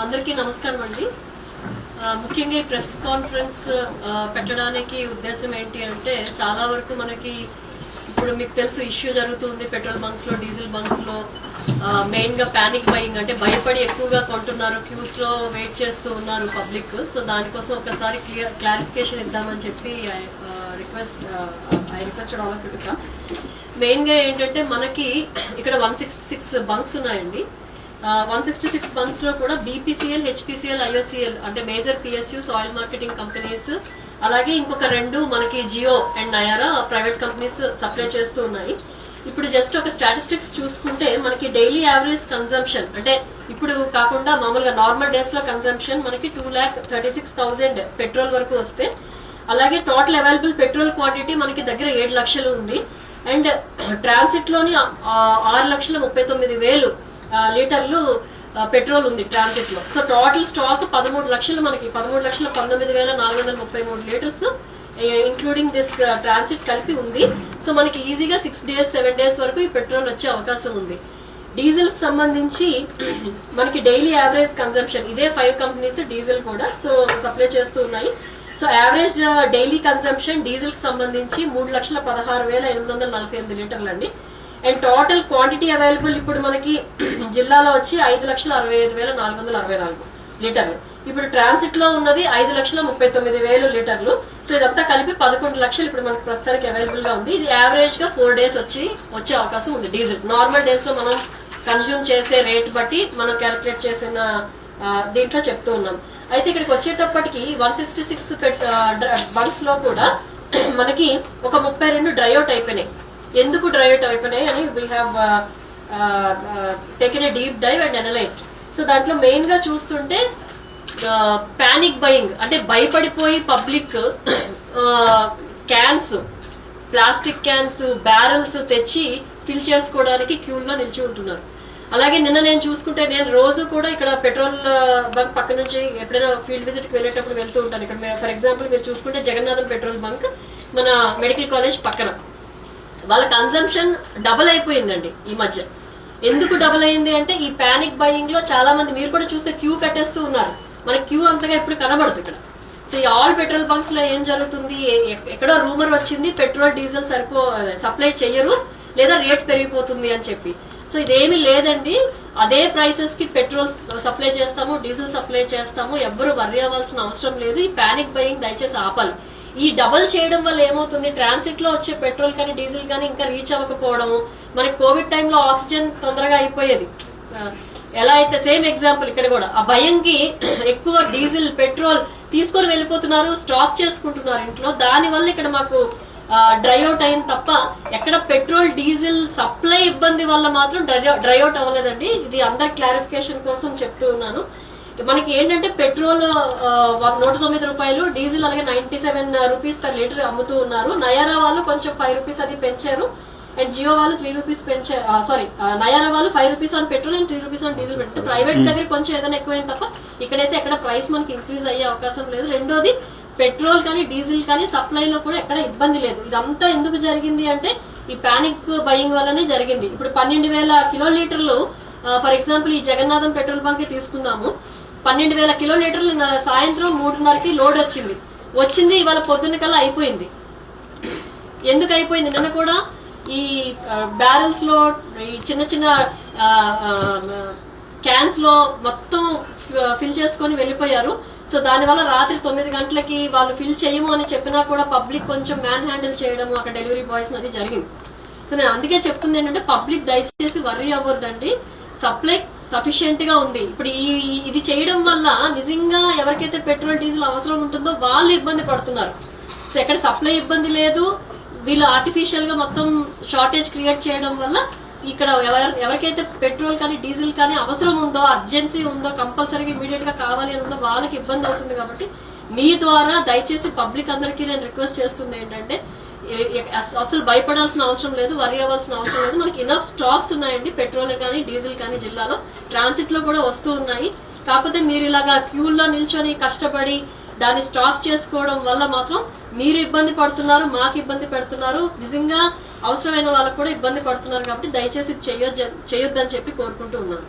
అందరికీ నమస్కారం అండి. ముఖ్యంగా ఈ ప్రెస్ కాన్ఫరెన్స్ పెట్టడానికి ఉద్దేశం ఏంటి అంటే, చాలా వరకు మనకి ఇప్పుడు మీకు తెలుసు ఇష్యూ జరుగుతుంది పెట్రోల్ బంక్స్ లో, డీజిల్ బంక్స్ లో. మెయిన్ గా పానిక్ బయింగ్ అంటే భయపడి ఎక్కువగా కొంటున్నారు, క్యూస్ లో వెయిట్ చేస్తూ ఉన్నారు పబ్లిక్. సో దానికోసం ఒకసారి క్లారిఫికేషన్ ఇద్దామని చెప్పి I requested all of you to come. Main గా ఏంటంటే మనకి ఇక్కడ 166 బంక్స్ ఉన్నాయండి. 166 బంక్స్ లో కూడా బీపీసీఎల్, హెచ్పీసీఎల్, ఐఓసీఎల్ అంటే major PSUs, oil marketing companies, అలాగే ఇంకొక 2 మనకి Jio and Nayara private companies supply చేస్తూ ఉన్నాయి. ఇప్పుడు జస్ట్ ఒక స్టాటిస్టిక్స్ చూసుకుంటే మనకి డైలీ యావరేజ్ కన్సంప్షన్ అంటే ఇప్పుడు కాకుండా మామూలుగా నార్మల్ డేస్ లో కన్సంప్షన్ మనకి 2,36,000 పెట్రోల్ వరకు వస్తే, అలాగే టోటల్ అవైలబుల్ పెట్రోల్ క్వాంటిటీ మనకి దగ్గర 7 లక్షలు ఉంది. అండ్ ట్రాన్సిట్ లోని 6,39,000 లీటర్లు పెట్రోల్ ఉంది ట్రాన్సిట్ లో. సో టోటల్ స్టాక్ 13 లక్షలు, మనకి 13,19,433 లీటర్స్ ఇంక్లూడింగ్ దిస్ ట్రాన్సిట్ కలిపి ఉంది. సో మనకి ఈజీగా 6 days 7 days వరకు ఈ పెట్రోల్ వచ్చే అవకాశం ఉంది. డీజిల్ కి సంబంధించి మనకి డైలీ యావరేజ్ కన్సంప్షన్ ఇదే 5 కంపెనీస్ డీజిల్ కూడా సో సప్లై చేస్తూ ఉన్నాయి. So average daily consumption diesel కి సంబంధించి 3,16,848 లీటర్లు అండి. అండ్ టోటల్ క్వాంటిటీ అవైలబుల్ ఇప్పుడు మనకి జిల్లాలో వచ్చి 5,65,464 లీటర్లు. ఇప్పుడు ట్రాన్సిట్ లో ఉన్నది 5,39,000 లీటర్లు. సో ఇదంతా కలిపి 11 లక్షలు ఇప్పుడు మనకి ప్రస్తుతానికి అవైలబుల్ గా ఉంది. ఇది యావరేజ్ గా 4 days వచ్చే అవకాశం ఉంది. డీజిల్ నార్మల్ డేస్ లో మనం కన్జ్యూమ్ చేసే రేట్ బట్టి మనం క్యాలిక్యులేట్ చేసిన దీంట్లో చెప్తూ ఉన్నాం. అయితే ఇక్కడికి వచ్చేటప్పటికి 166 బంక్స్ లో కూడా మనకి ఒక 32 డ్రైఅవుట్ అయిపోయినాయి. ఎందుకు డ్రైఅవుట్ అయిపోయినాయి అని we have taken a deep dive and analysed. So దాంట్లో మెయిన్ గా చూస్తుంటే పానిక్ బయింగ్ అంటే భయపడిపోయి public cans, plastic cans, barrels తెచ్చి ఫిల్ చేసుకోవడానికి క్యూల్లో నిలిచి ఉంటున్నారు. అలాగే నిన్న నేను చూసుకుంటే, నేను రోజు కూడా ఇక్కడ పెట్రోల్ బంక్ పక్క నుంచి ఎప్పుడైనా ఫీల్డ్ విజిట్ కి వెళ్ళేటప్పుడు వెళ్తూ ఉంటాను. ఇక్కడ ఫర్ ఎగ్జాంపుల్ మీరు చూసుకుంటే జగన్నాథం పెట్రోల్ బంక్ మన మెడికల్ కాలేజ్ పక్కన. వాళ్ళ కన్సంప్షన్ డబుల్ అయిపోయిందండి ఈ మధ్య. ఎందుకు డబుల్ అయింది అంటే ఈ పానిక్ బయింగ్ లో చాలా మంది, మీరు కూడా చూస్తే క్యూ కట్టేస్తూ ఉన్నారు. మనకి క్యూ అంతగా ఎప్పుడు కనబడదు ఇక్కడ. సో ఈ ఆల్ పెట్రోల్ బంక్స్ లో ఏం జరుగుతుంది, ఎక్కడో రూమర్ వచ్చింది పెట్రోల్ డీజిల్ సప్లై చెయ్యరు లేదా రేట్ పెరిగిపోతుంది అని చెప్పి. సో ఇదేమీ లేదండి, అదే ప్రైసెస్ కి పెట్రోల్ సప్లై చేస్తాము, డీజిల్ సప్లై చేస్తాము, ఎవ్వరు వర్రీ అవ్వాల్సిన అవసరం లేదు. ఈ పానిక్ బయింగ్ దయచేసి ఆపాలి. ఈ డబల్ చేయడం వల్ల ఏమవుతుంది, ట్రాన్సిట్ లో వచ్చే పెట్రోల్ కానీ డీజిల్ కానీ ఇంకా రీచ్ అవ్వకపోవడము. మనకి కోవిడ్ టైంలో ఆక్సిజన్ తొందరగా అయిపోయేది. ఎలా అయితే సేమ్ ఎగ్జాంపుల్ ఇక్కడ కూడా ఆ భయంకి ఎక్కువ డీజిల్ పెట్రోల్ తీసుకొని వెళ్ళిపోతున్నారు, స్టాక్ చేసుకుంటున్నారు ఇంట్లో. దాని వల్ల ఇక్కడ మాకు డ్రైఅవుట్ అయింది తప్ప ఎక్కడ పెట్రోల్ డీజిల్ సప్లై ఇబ్బంది వల్ల మాత్రం డ్రైఅవుట్ అవ్వలేదండి. ఇది అందరి క్లారిఫికేషన్ కోసం చెప్తూ ఉన్నాను. మనకి ఏంటంటే పెట్రోల్ 109 రూపాయలు, డీజిల్ అలాగే 97 రూపీస్ పర్ లీటర్ అమ్ముతూ ఉన్నారు. నయారా వాళ్ళు కొంచెం 5 రూపీస్ అది పెంచారు. అండ్ జియో వాళ్ళు 3 రూపీస్ పెంచారు. నయారా వాళ్ళు 5 rupees on petrol and 3 rupees on diesel పెట్టారు. ప్రైవేట్ దగ్గర కొంచెం ఏదైనా ఎక్కువైంది తప్ప ఇక్కడైతే ఎక్కడ ప్రైస్ మనకి ఇంక్రీజ్ అయ్యే అవకాశం లేదు. రెండోది, పెట్రోల్ కానీ డీజిల్ కానీ సప్లైలో కూడా ఎక్కడ ఇబ్బంది లేదు. ఇదంతా ఎందుకు జరిగింది అంటే ఈ పానిక్ బయింగ్ వల్లనే జరిగింది. ఇప్పుడు 12,000 కిలోలీటర్లు ఫర్ ఎగ్జాంపుల్ ఈ జగన్నాథం పెట్రోల్ బంక్ తీసుకుందాము. 12,000 కిలోలీటర్లు సాయంత్రం 3:30కి లోడ్ వచ్చింది ఇవాళ పొద్దున్న కల్లా అయిపోయింది. ఎందుకు అయిపోయింది, నిన్న కూడా ఈ బ్యారెల్స్ లో ఈ చిన్న చిన్న క్యాన్స్ లో మొత్తం ఫిల్ చేసుకొని వెళ్ళిపోయారు. సో దానివల్ల రాత్రి 9 గంటలకి వాళ్ళు ఫిల్ చేయము అని చెప్పినా కూడా పబ్లిక్ కొంచెం మ్యాన్ హ్యాండిల్ చేయడము అక్కడ డెలివరీ బాయ్స్ అది జరిగింది. సో నేను అందుకే చెప్తుంది ఏంటంటే పబ్లిక్ దయచేసి వర్రీ అవ్వద్దండి, సప్లై సఫిషియెంట్ గా ఉంది. ఇప్పుడు ఇది చేయడం వల్ల నిజంగా ఎవరికైతే పెట్రోల్ డీజిల్ అవసరం ఉంటుందో వాళ్ళు ఇబ్బంది పడుతున్నారు. సో ఎక్కడ సప్లై ఇబ్బంది లేదు, వీళ్ళు ఆర్టిఫిషియల్ గా మొత్తం షార్టేజ్ క్రియేట్ చేయడం వల్ల ఇక్కడ ఎవరికైతే పెట్రోల్ కానీ డీజిల్ కానీ అవసరం ఉందో, అర్జెన్సీ ఉందో, కంపల్సరీగా ఇమీడియట్ గా కావాలి అని ఉందో వాళ్ళకి ఇబ్బంది అవుతుంది. కాబట్టి మీ ద్వారా దయచేసి పబ్లిక్ అందరికీ నేను రిక్వెస్ట్ చేస్తుంది ఏంటంటే అసలు భయపడాల్సిన అవసరం లేదు, వరి అవ్వాల్సిన అవసరం లేదు. మనకి ఇనఫ్ స్టాక్స్ ఉన్నాయండి, పెట్రోల్ కానీ డీజిల్ కానీ జిల్లాలో ట్రాన్సిట్ లో కూడా వస్తూ ఉన్నాయి. కాకపోతే మీరు ఇలాగా క్యూల్లో నిల్చొని కష్టపడి దాన్ని స్టాక్ చేసుకోవడం వల్ల మాత్రం మీరు ఇబ్బంది పడుతున్నారు, మాకు ఇబ్బంది పెడుతున్నారు, నిజంగా అవసరమైన వాళ్ళకు కూడా ఇబ్బంది పడుతున్నారు. కాబట్టి దయచేసి చేయొద్దని చెప్పి కోరుకుంటూ ఉన్నాను.